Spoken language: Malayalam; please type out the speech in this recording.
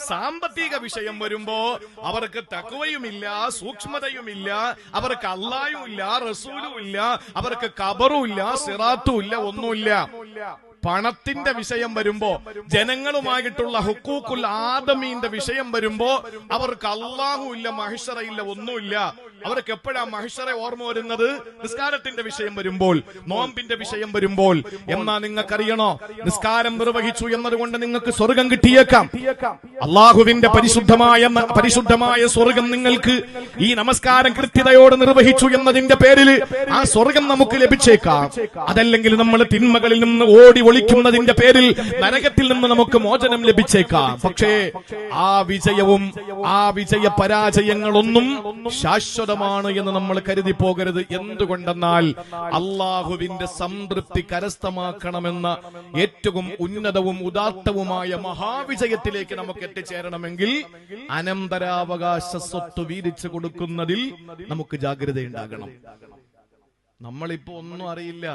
സാമ്പത്തിക വിഷയം വരുമ്പോ അവർക്ക് തഖ്വയുമില്ല, സൂക്ഷ്മതയുമില്ല, അവർക്ക് അല്ലാഹുവും ഇല്ല, റസൂലും ഇല്ല, അവർക്ക് ഖബറും ഇല്ല, സിറാത്തും ഇല്ല, ഒന്നുമില്ല. പണത്തിന്റെ വിഷയം വരുമ്പോ, ജനങ്ങളുമായിട്ടുള്ള ഹുക്കൂക്കുൽ ആദമീന്റെ വിഷയം വരുമ്പോ അവർക്ക് അല്ലാഹു ഇല്ല, മഹ്ശറ ഇല്ല, ഒന്നുമില്ല. അവർക്ക് എപ്പോഴാ മഹ്ശറ ഓർമ്മ വരുന്നത്? നിസ്കാരത്തിന്റെ വിഷയം വരുമ്പോൾ, നോമ്പിന്റെ വിഷയം വരുമ്പോൾ. എന്നാ നിങ്ങൾക്കറിയണോ, നിസ്കാരം നിർവഹിച്ചു എന്നതുകൊണ്ട് നിങ്ങൾക്ക് സ്വർഗം കിട്ടിയേക്കാം. അള്ളാഹുവിന്റെ പരിശുദ്ധമായ സ്വർഗം നിങ്ങൾക്ക് ഈ നമസ്കാരം കൃത്യതയോടെ നിർവഹിച്ചു എന്നതിന്റെ പേരിൽ ആ സ്വർഗം നമുക്ക് ലഭിച്ചേക്കാം. അതല്ലെങ്കിൽ നമ്മൾ തിന്മകളിൽ നിന്ന് ഓടി ഒളിക്കുന്നതിന്റെ പേരിൽ നരകത്തിൽ നിന്ന് നമുക്ക് മോചനം ലഭിച്ചേക്കാം. പക്ഷേ ആ വിജയവും ആ വിജയ പരാജയങ്ങളൊന്നും ശാശ്വതമാണ് എന്ന് നമ്മൾ കരുതി പോകരുത്. എന്തുകൊണ്ടെന്നാൽ അള്ളാഹുവിന്റെ സംതൃപ്തി കരസ്ഥമാക്കണമെന്ന ഏറ്റവും ഉന്നതവും ഉദാത്തവുമായ മഹാവിജയത്തിലേക്ക് നമുക്ക് എത്തിച്ചേരണമെങ്കിൽ അനന്തരാവകാശ സ്വത്ത് വീതിച്ചു കൊടുക്കുന്നതിൽ നമുക്ക് ജാഗ്രതയുണ്ടാകണം. നമ്മളിപ്പോ ഒന്നും അറിയില്ല.